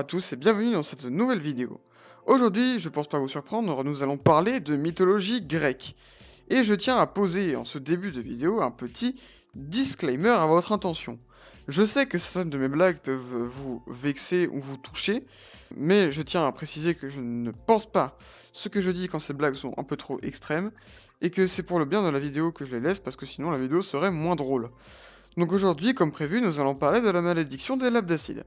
à tous et bienvenue dans cette nouvelle vidéo. Aujourd'hui, je pense pas vous surprendre, nous allons parler de mythologie grecque. Et je tiens à poser en ce début de vidéo un petit disclaimer à votre intention. Je sais que certaines de mes blagues peuvent vous vexer ou vous toucher, mais je tiens à préciser que je ne pense pas ce que je dis quand ces blagues sont un peu trop extrêmes, et que c'est pour le bien de la vidéo que je les laisse parce que sinon la vidéo serait moins drôle. Donc aujourd'hui, comme prévu, nous allons parler de la malédiction des Labdacides.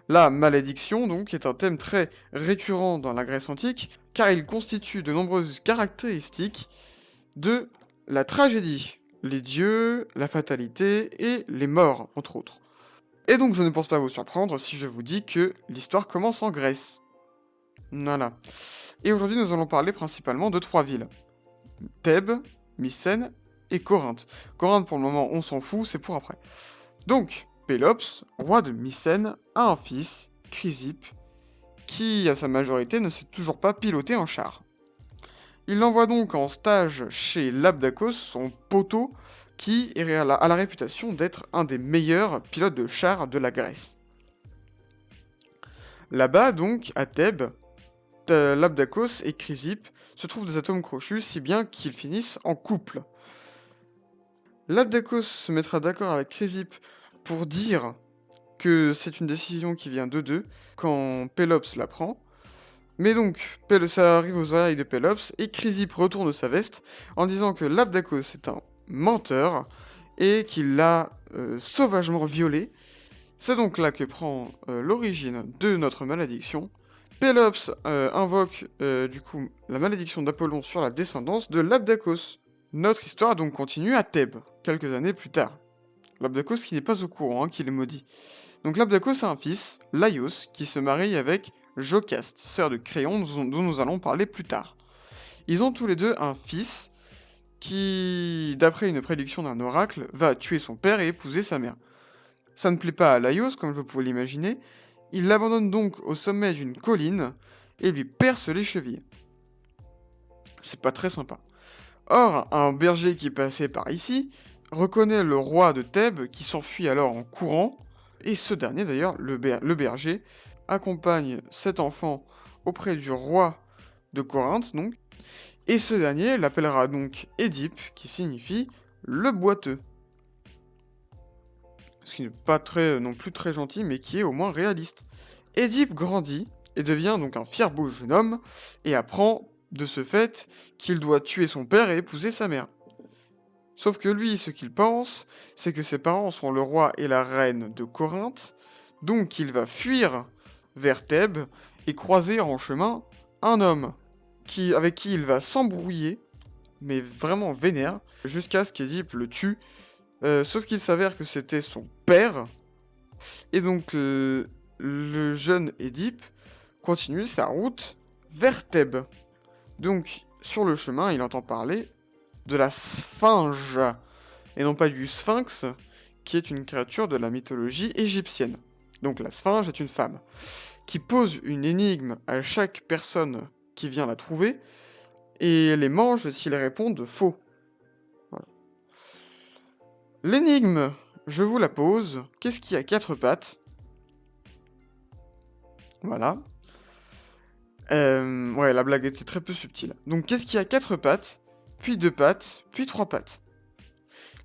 La malédiction, donc, est un thème très récurrent dans la Grèce antique, car il constitue de nombreuses caractéristiques de la tragédie, les dieux, la fatalité et les morts, entre autres. Et donc je ne pense pas vous surprendre si je vous dis que l'histoire commence en Grèce. Voilà. Et aujourd'hui nous allons parler principalement de trois villes. Thèbes, Mycène et Corinthe. Corinthe pour le moment on s'en fout, c'est pour après. Donc, Pélops, roi de Mycène, a un fils, Chrysippe, qui, à sa majorité, ne sait toujours pas piloter un char. Il l'envoie donc en stage chez Labdakos, son poteau, qui a la réputation d'être un des meilleurs pilotes de char de la Grèce. Là-bas, donc, à Thèbes, Labdakos et Chrysippe se trouvent des atomes crochus, si bien qu'ils finissent en couple. Labdakos se mettra d'accord avec Chrysippe pour dire que c'est une décision qui vient d'eux deux, quand Pélops l'apprend. Mais donc, ça arrive aux oreilles de Pélops, et Chrysippe retourne sa veste en disant que Labdakos est un menteur, et qu'il l'a sauvagement violé. C'est donc là que prend l'origine de notre malédiction. Pélops invoque du coup la malédiction d'Apollon sur la descendance de Labdakos. Notre histoire donc continue à Thèbes, quelques années plus tard. Labdakos qui n'est pas au courant qu'il est maudit. Donc Labdakos a un fils, Laios, qui se marie avec Jocaste, sœur de Créon, dont nous allons parler plus tard. Ils ont tous les deux un fils qui, d'après une prédiction d'un oracle, va tuer son père et épouser sa mère. Ça ne plaît pas à Laios, comme vous pouvez l'imaginer. Il l'abandonne donc au sommet d'une colline et lui perce les chevilles. C'est pas très sympa. Or, un berger qui passait par ici reconnaît le roi de Thèbes qui s'enfuit alors en courant, et ce dernier d'ailleurs, le berger, accompagne cet enfant auprès du roi de Corinthe, donc, et ce dernier l'appellera donc Édipe, qui signifie le boiteux. Ce qui n'est pas non plus très gentil, mais qui est au moins réaliste. Édipe grandit et devient donc un fier beau jeune homme, et apprend de ce fait qu'il doit tuer son père et épouser sa mère. Sauf que lui, ce qu'il pense, c'est que ses parents sont le roi et la reine de Corinthe, donc il va fuir vers Thèbes et croiser en chemin un homme avec qui il va s'embrouiller, mais vraiment vénère, jusqu'à ce qu'Édipe le tue, sauf qu'il s'avère que c'était son père, et donc le jeune Édipe continue sa route vers Thèbes. Donc, sur le chemin, il entend parler de la Sphinge, et non pas du Sphinx, qui est une créature de la mythologie égyptienne. Donc la Sphinge est une femme, qui pose une énigme à chaque personne qui vient la trouver, et les mange s'ils répondent faux. Voilà. L'énigme, je vous la pose, qu'est-ce qui a quatre pattes? Voilà. Ouais, la blague était très peu subtile. Donc qu'est-ce qui a quatre pattes, puis deux pattes, puis trois pattes?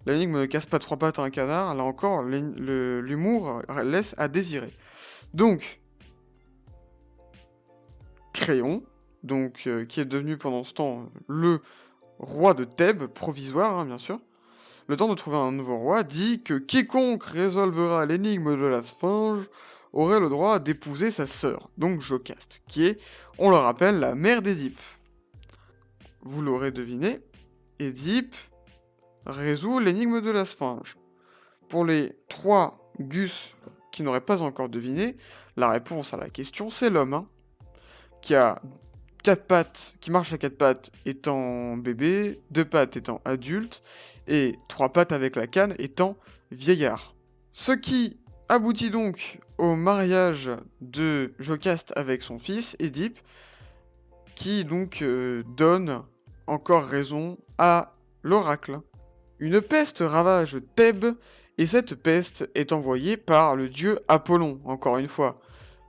L'énigme ne casse pas trois pattes à un canard, là encore, l'humour laisse à désirer. Donc, Créon, donc, qui est devenu pendant ce temps le roi de Thèbes, provisoire, hein, bien sûr, le temps de trouver un nouveau roi, dit que quiconque résolvera l'énigme de la Sphinge aurait le droit d'épouser sa sœur, donc Jocaste, qui est, on le rappelle, la mère d'Édipe. Vous l'aurez deviné, Édipe résout l'énigme de la Sphinge. Pour les 3 Gus qui n'auraient pas encore deviné, la réponse à la question, c'est l'homme, hein, qui a 4 pattes, qui marche à 4 pattes étant bébé, 2 pattes étant adulte, et 3 pattes avec la canne étant vieillard. Ce qui aboutit donc au mariage de Jocaste avec son fils, Édipe, qui donc donne encore raison à l'oracle. Une peste ravage Thèbes, et cette peste est envoyée par le dieu Apollon, encore une fois.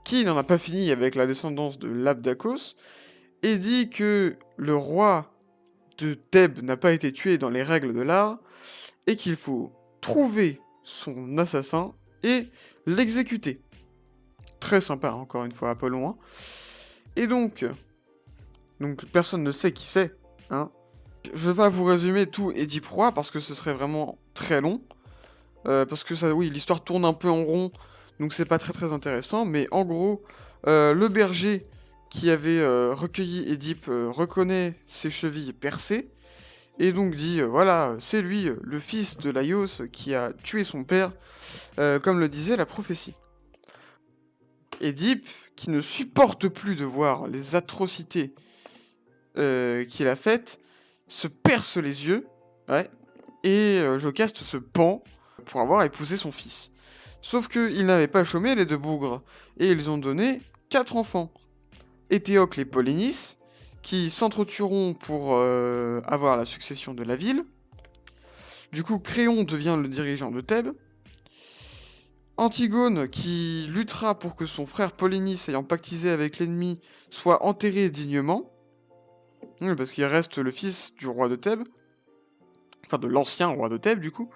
qui n'en a pas fini avec la descendance de l'Abdakos, et dit que le roi de Thèbes n'a pas été tué dans les règles de l'art, et qu'il faut trouver son assassin et l'exécuter. Très sympa, encore une fois, Apollon, hein. Et donc personne ne sait qui c'est, hein. Je vais pas vous résumer tout Édipe Roi, parce que ce serait vraiment très long. Parce que ça, oui, l'histoire tourne un peu en rond, donc c'est pas très très intéressant. Mais en gros, le berger qui avait recueilli Édipe reconnaît ses chevilles percées, et donc dit, voilà, c'est lui, le fils de Laios, qui a tué son père, comme le disait la prophétie. Édipe, qui ne supporte plus de voir les atrocités qu'il a faites, se perce les yeux, ouais, et Jocaste se pend pour avoir épousé son fils. Sauf qu'ils n'avaient pas chômé les deux bougres, et ils ont donné 4 enfants. Éthéocle et Polynice, qui s'entretueront pour avoir la succession de la ville. Du coup, Créon devient le dirigeant de Thèbes. Antigone, qui luttera pour que son frère Polynice, ayant pactisé avec l'ennemi, soit enterré dignement. Oui, parce qu'il reste le fils du roi de Thèbes, enfin de l'ancien roi de Thèbes du coup,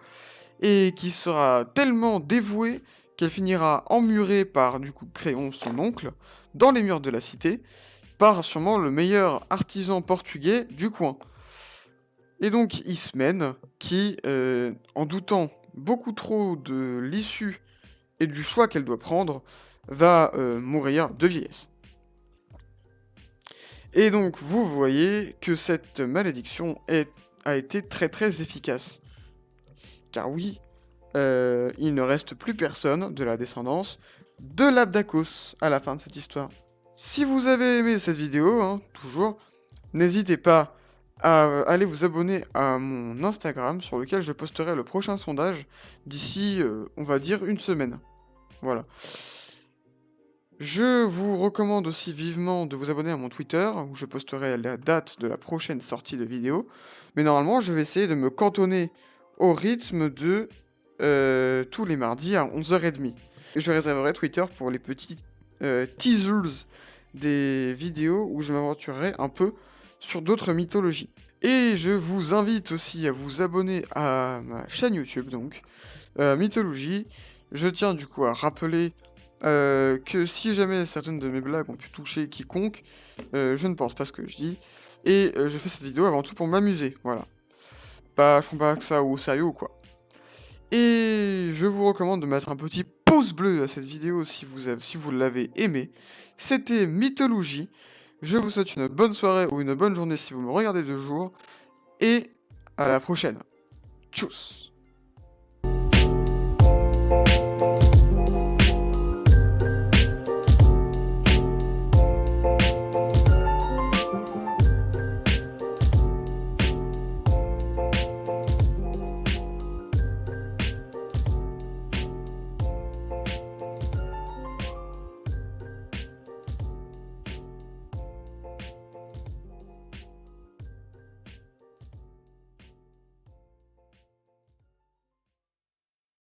et qui sera tellement dévouée qu'elle finira emmurée par du coup Créon, son oncle, dans les murs de la cité, par sûrement le meilleur artisan portugais du coin. Et donc Ismène, qui, en doutant beaucoup trop de l'issue et du choix qu'elle doit prendre, va mourir de vieillesse. Et donc vous voyez que cette malédiction a été très très efficace. Car oui, il ne reste plus personne de la descendance de l'Abdakos à la fin de cette histoire. Si vous avez aimé cette vidéo, hein, toujours, n'hésitez pas à aller vous abonner à mon Instagram sur lequel je posterai le prochain sondage d'ici, on va dire, une semaine. Voilà. Je vous recommande aussi vivement de vous abonner à mon Twitter, où je posterai la date de la prochaine sortie de vidéo. Mais normalement, je vais essayer de me cantonner au rythme de tous les mardis à 11h30. Et je réserverai Twitter pour les petits teasers des vidéos où je m'aventurerai un peu sur d'autres mythologies. Et je vous invite aussi à vous abonner à ma chaîne YouTube, donc, Mythologie. Je tiens du coup à rappeler que si jamais certaines de mes blagues ont pu toucher quiconque, je ne pense pas ce que je dis. Et je fais cette vidéo avant tout pour m'amuser, voilà. Je prends pas que ça au sérieux ou quoi. Et je vous recommande de mettre un petit pouce bleu à cette vidéo si vous l'avez aimé. C'était Mythologie. Je vous souhaite une bonne soirée ou une bonne journée si vous me regardez de jour. Et à la prochaine. Tchuss.